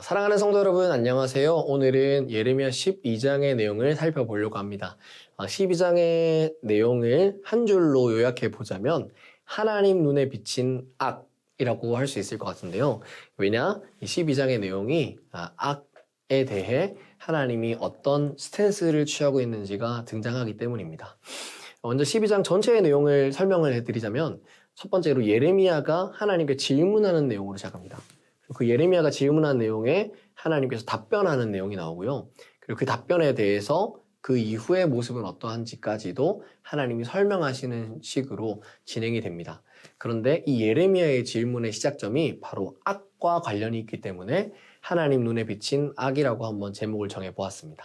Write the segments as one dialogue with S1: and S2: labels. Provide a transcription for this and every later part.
S1: 사랑하는 성도 여러분, 안녕하세요. 오늘은 예레미야 12장의 내용을 살펴보려고 합니다. 12장의 내용을 한 줄로 요약해 보자면 하나님 눈에 비친 악이라고 할 수 있을 것 같은데요. 왜냐? 이 12장의 내용이 악에 대해 하나님이 어떤 스탠스를 취하고 있는지가 등장하기 때문입니다. 먼저 12장 전체의 내용을 설명을 해드리자면 첫 번째로 예레미야가 하나님께 질문하는 내용으로 시작합니다. 그 예레미야가 질문한 내용에 하나님께서 답변하는 내용이 나오고요. 그리고 그 답변에 대해서 그 이후의 모습은 어떠한지까지도 하나님이 설명하시는 식으로 진행이 됩니다. 그런데 이 예레미야의 질문의 시작점이 바로 악과 관련이 있기 때문에 하나님 눈에 비친 악이라고 한번 제목을 정해보았습니다.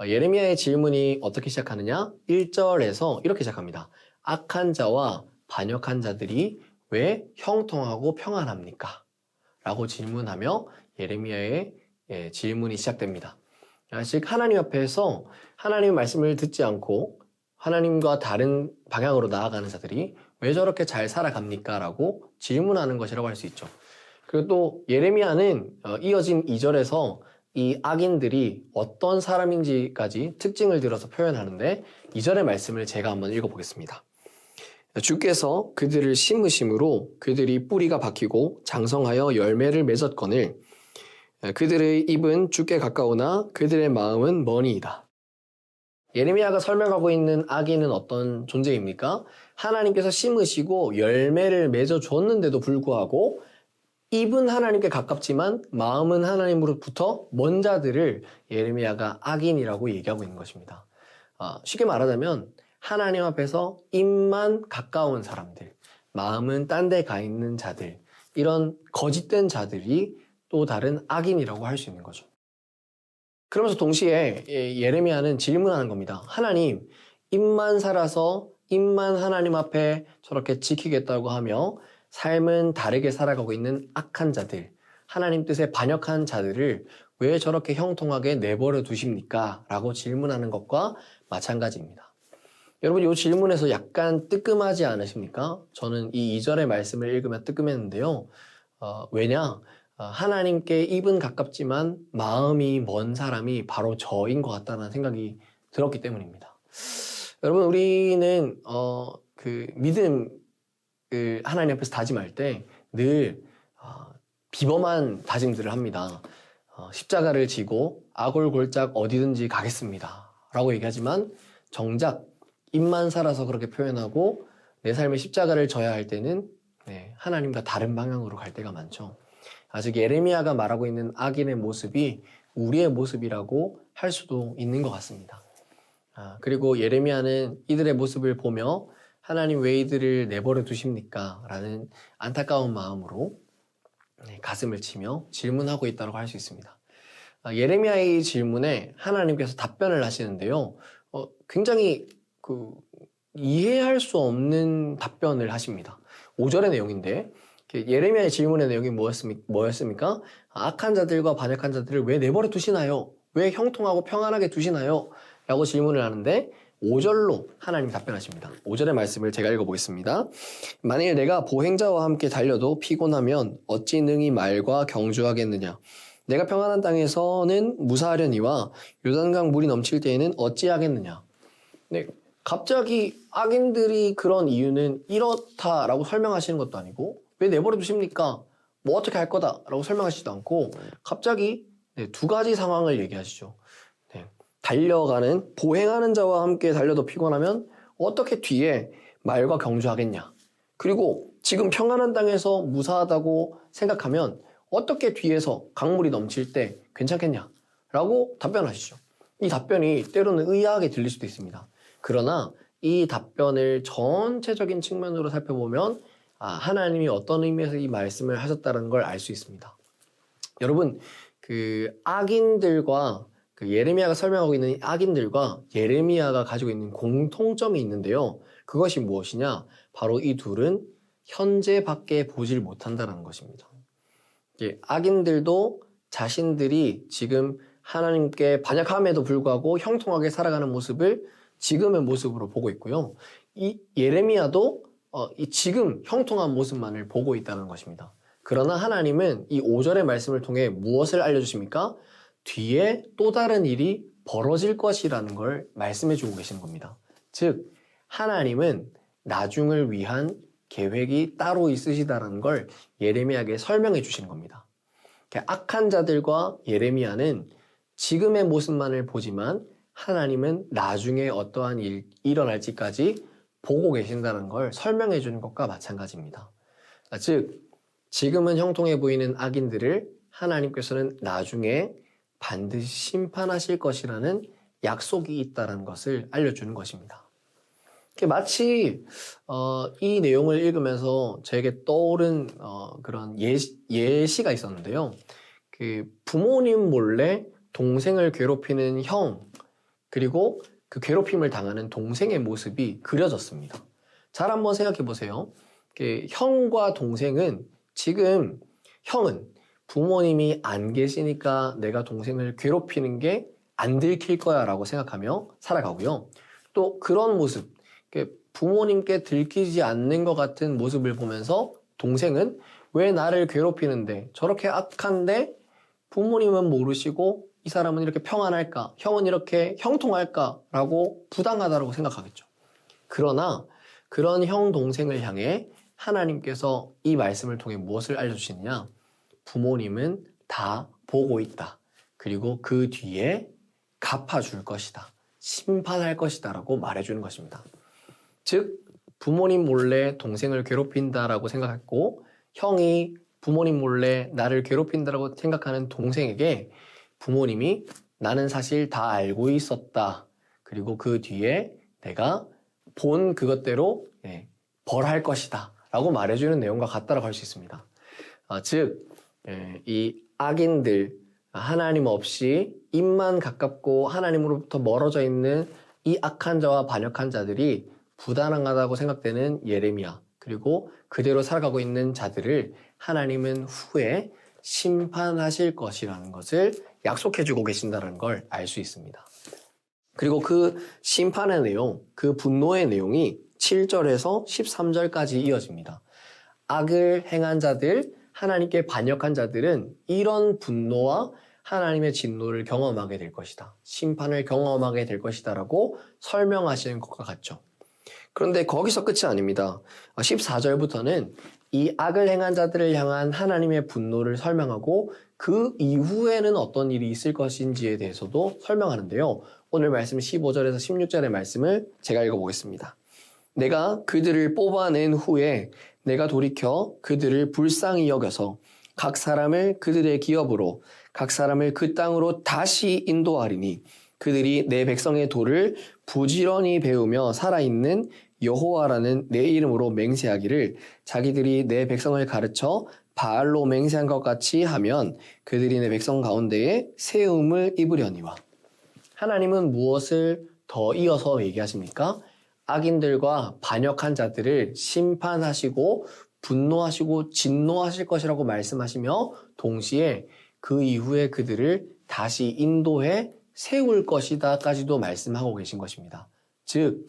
S1: 예레미야의 질문이 어떻게 시작하느냐? 1절에서 이렇게 시작합니다. 악한 자와 반역한 자들이 왜 형통하고 평안합니까? 라고 질문하며 예레미야의 질문이 시작됩니다. 즉 하나님 앞에서 하나님의 말씀을 듣지 않고 하나님과 다른 방향으로 나아가는 자들이 왜 저렇게 잘 살아갑니까? 라고 질문하는 것이라고 할 수 있죠. 그리고 또 예레미야는 이어진 2절에서 이 악인들이 어떤 사람인지까지 특징을 들어서 표현하는데 2절의 말씀을 제가 한번 읽어보겠습니다. 주께서 그들을 심으심으로 그들이 뿌리가 박히고 장성하여 열매를 맺었거늘 그들의 입은 주께 가까우나 그들의 마음은 머니이다. 예레미야가 설명하고 있는 악인은 어떤 존재입니까? 하나님께서 심으시고 열매를 맺어줬는데도 불구하고 입은 하나님께 가깝지만 마음은 하나님으로부터 먼 자들을 예레미야가 악인이라고 얘기하고 있는 것입니다. 쉽게 말하자면 하나님 앞에서 입만 가까운 사람들, 마음은 딴 데 가 있는 자들, 이런 거짓된 자들이 또 다른 악인이라고 할 수 있는 거죠. 그러면서 동시에 예레미야는 질문하는 겁니다. 하나님, 입만 살아서 입만 하나님 앞에 저렇게 지키겠다고 하며 삶은 다르게 살아가고 있는 악한 자들, 하나님 뜻에 반역한 자들을 왜 저렇게 형통하게 내버려 두십니까? 라고 질문하는 것과 마찬가지입니다. 여러분, 이 질문에서 약간 뜨끔하지 않으십니까? 저는 이 2절의 말씀을 읽으며 뜨끔했는데요. 왜냐? 하나님께 입은 가깝지만 마음이 먼 사람이 바로 저인 것 같다는 생각이 들었기 때문입니다. 여러분, 우리는 믿음 하나님 앞에서 다짐할 때 늘 비범한 다짐들을 합니다. 십자가를 지고 아골골짝 어디든지 가겠습니다. 라고 얘기하지만 정작 입만 살아서 그렇게 표현하고 내 삶의 십자가를 져야 할 때는 하나님과 다른 방향으로 갈 때가 많죠. 아직 예레미야가 말하고 있는 악인의 모습이 우리의 모습이라고 할 수도 있는 것 같습니다. 그리고 예레미야는 이들의 모습을 보며 하나님 왜 이들을 내버려 두십니까? 라는 안타까운 마음으로 가슴을 치며 질문하고 있다고 할 수 있습니다. 예레미야의 질문에 하나님께서 답변을 하시는데요. 굉장히 이해할 수 없는 답변을 하십니다. 5절의 내용인데 예레미야의 질문의 내용이 뭐였습니까? 악한 자들과 반역한 자들을 왜 내버려 두시나요? 왜 형통하고 평안하게 두시나요? 라고 질문을 하는데 5절로 하나님이 답변하십니다. 5절의 말씀을 제가 읽어보겠습니다. 만일 내가 보행자와 함께 달려도 피곤하면 어찌 능히 말과 경주하겠느냐? 내가 평안한 땅에서는 무사하려니와 요단강 물이 넘칠 때에는 어찌하겠느냐? 네, 갑자기 악인들이 그런 이유는 이렇다라고 설명하시는 것도 아니고 왜 내버려 두십니까? 뭐 어떻게 할 거다라고 설명하시지도 않고 갑자기 두 가지 상황을 얘기하시죠. 달려가는 보행하는 자와 함께 달려도 피곤하면 어떻게 뒤에 말과 경주하겠냐? 그리고 지금 평안한 땅에서 무사하다고 생각하면 어떻게 뒤에서 강물이 넘칠 때 괜찮겠냐? 라고 답변하시죠. 이 답변이 때로는 의아하게 들릴 수도 있습니다. 그러나 이 답변을 전체적인 측면으로 살펴보면 하나님이 어떤 의미에서 이 말씀을 하셨다는 걸 알 수 있습니다. 여러분, 악인들과 예레미야가 설명하고 있는 악인들과 예레미야가 가지고 있는 공통점이 있는데요. 그것이 무엇이냐? 바로 이 둘은 현재밖에 보질 못한다는 것입니다. 악인들도 자신들이 지금 하나님께 반역함에도 불구하고 형통하게 살아가는 모습을 지금의 모습으로 보고 있고요. 이 예레미야도 지금 형통한 모습만을 보고 있다는 것입니다. 그러나 하나님은 이 5절의 말씀을 통해 무엇을 알려주십니까? 뒤에 또 다른 일이 벌어질 것이라는 걸 말씀해 주고 계시는 겁니다. 즉, 하나님은 나중을 위한 계획이 따로 있으시다는 걸 예레미야에게 설명해 주시는 겁니다. 악한 자들과 예레미야는 지금의 모습만을 보지만 하나님은 나중에 어떠한 일이 일어날지까지 보고 계신다는 걸 설명해 주는 것과 마찬가지입니다. 즉, 지금은 형통해 보이는 악인들을 하나님께서는 나중에 반드시 심판하실 것이라는 약속이 있다는 것을 알려주는 것입니다. 마치 이 내용을 읽으면서 저에게 떠오른 그런 예시가 있었는데요. 그 부모님 몰래 동생을 괴롭히는 형, 그리고 그 괴롭힘을 당하는 동생의 모습이 그려졌습니다. 잘 한번 생각해 보세요. 형과 동생은 지금 형은 부모님이 안 계시니까 내가 동생을 괴롭히는 게 안 들킬 거야 라고 생각하며 살아가고요. 또 그런 모습, 부모님께 들키지 않는 것 같은 모습을 보면서 동생은 왜 나를 괴롭히는데 저렇게 악한데 부모님은 모르시고 이 사람은 이렇게 평안할까? 형은 이렇게 형통할까? 라고 부당하다고 생각하겠죠. 그러나 그런 형, 동생을 향해 하나님께서 이 말씀을 통해 무엇을 알려주시느냐? 부모님은 다 보고 있다. 그리고 그 뒤에 갚아줄 것이다. 심판할 것이다. 라고 말해주는 것입니다. 즉, 부모님 몰래 동생을 괴롭힌다라고 생각했고, 형이 부모님 몰래 나를 괴롭힌다라고 생각하는 동생에게 부모님이 나는 사실 다 알고 있었다. 그리고 그 뒤에 내가 본 그것대로 벌할 것이다. 라고 말해주는 내용과 같다라고 할 수 있습니다. 즉, 이 악인들, 하나님 없이 입만 가깝고 하나님으로부터 멀어져 있는 이 악한 자와 반역한 자들이 부당하다고 생각되는 예레미야, 그리고 그대로 살아가고 있는 자들을 하나님은 후에 심판하실 것이라는 것을 약속해주고 계신다는 걸 알 수 있습니다. 그리고 그 심판의 내용, 그 분노의 내용이 7절에서 13절까지 이어집니다. 악을 행한 자들, 하나님께 반역한 자들은 이런 분노와 하나님의 진노를 경험하게 될 것이다. 심판을 경험하게 될 것이다 라고 설명하시는 것과 같죠. 그런데 거기서 끝이 아닙니다. 14절부터는 이 악을 행한 자들을 향한 하나님의 분노를 설명하고 그 이후에는 어떤 일이 있을 것인지에 대해서도 설명하는데요. 오늘 말씀 15절에서 16절의 말씀을 제가 읽어보겠습니다. 내가 그들을 뽑아낸 후에 내가 돌이켜 그들을 불쌍히 여겨서 각 사람을 그들의 기업으로 각 사람을 그 땅으로 다시 인도하리니 그들이 내 백성의 도를 부지런히 배우며 살아있는 여호와라는 내 이름으로 맹세하기를 자기들이 내 백성을 가르쳐 바알로 맹세한 것 같이 하면 그들이 내 백성 가운데에 세움을 입으려니와. 하나님은 무엇을 더 이어서 얘기하십니까? 악인들과 반역한 자들을 심판하시고 분노하시고 진노하실 것이라고 말씀하시며 동시에 그 이후에 그들을 다시 인도해 세울 것이다까지도 말씀하고 계신 것입니다. 즉,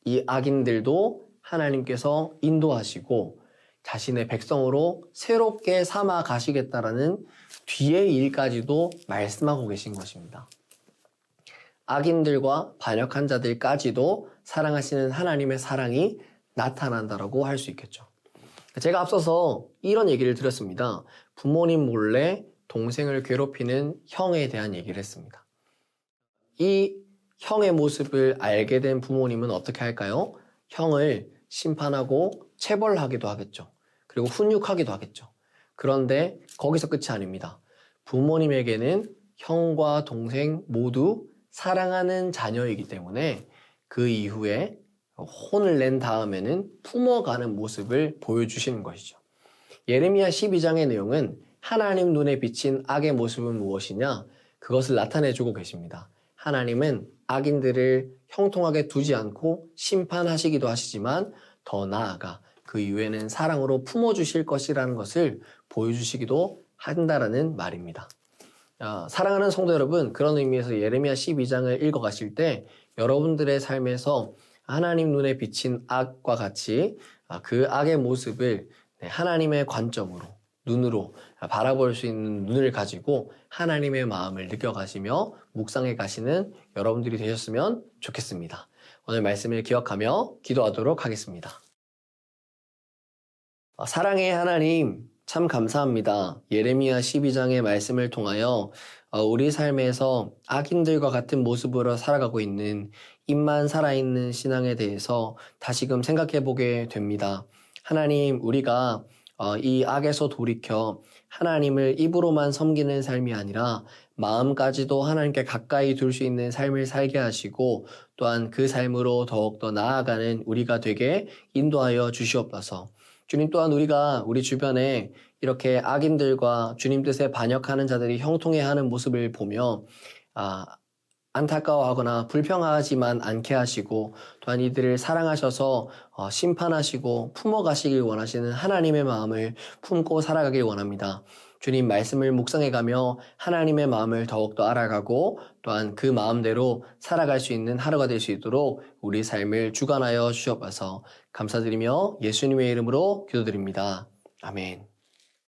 S1: 이 악인들도 하나님께서 인도하시고 자신의 백성으로 새롭게 삼아 가시겠다라는 뒤의 일까지도 말씀하고 계신 것입니다. 악인들과 반역한 자들까지도 사랑하시는 하나님의 사랑이 나타난다라고 할 수 있겠죠. 제가 앞서서 이런 얘기를 드렸습니다. 부모님 몰래 동생을 괴롭히는 형에 대한 얘기를 했습니다. 이 형의 모습을 알게 된 부모님은 어떻게 할까요? 형을 심판하고 체벌하기도 하겠죠. 그리고 훈육하기도 하겠죠. 그런데 거기서 끝이 아닙니다. 부모님에게는 형과 동생 모두 사랑하는 자녀이기 때문에 그 이후에 혼을 낸 다음에는 품어가는 모습을 보여주시는 것이죠. 예레미야 12장의 내용은 하나님 눈에 비친 악의 모습은 무엇이냐? 그것을 나타내주고 계십니다. 하나님은 악인들을 형통하게 두지 않고 심판하시기도 하시지만 더 나아가 그 이후에는 사랑으로 품어주실 것이라는 것을 보여주시기도 한다라는 말입니다. 사랑하는 성도 여러분, 그런 의미에서 예레미야 12장을 읽어가실 때 여러분들의 삶에서 하나님 눈에 비친 악과 같이 그 악의 모습을 하나님의 관점으로 눈으로 바라볼 수 있는 눈을 가지고 하나님의 마음을 느껴가시며 묵상해 가시는 여러분들이 되셨으면 좋겠습니다. 오늘 말씀을 기억하며 기도하도록 하겠습니다. 사랑의 하나님, 참 감사합니다. 예레미야 12장의 말씀을 통하여 우리 삶에서 악인들과 같은 모습으로 살아가고 있는 입만 살아있는 신앙에 대해서 다시금 생각해 보게 됩니다. 하나님, 우리가 이 악에서 돌이켜 하나님을 입으로만 섬기는 삶이 아니라 마음까지도 하나님께 가까이 둘 수 있는 삶을 살게 하시고 또한 그 삶으로 더욱더 나아가는 우리가 되게 인도하여 주시옵소서. 주님, 또한 우리가 우리 주변에 이렇게 악인들과 주님 뜻에 반역하는 자들이 형통해하는 모습을 보며 안타까워하거나 불평하지만 않게 하시고 또한 이들을 사랑하셔서 심판하시고 품어가시길 원하시는 하나님의 마음을 품고 살아가길 원합니다. 주님 말씀을 묵상해가며 하나님의 마음을 더욱더 알아가고 또한 그 마음대로 살아갈 수 있는 하루가 될 수 있도록 우리 삶을 주관하여 주옵소서. 감사드리며 예수님의 이름으로 기도드립니다. 아멘.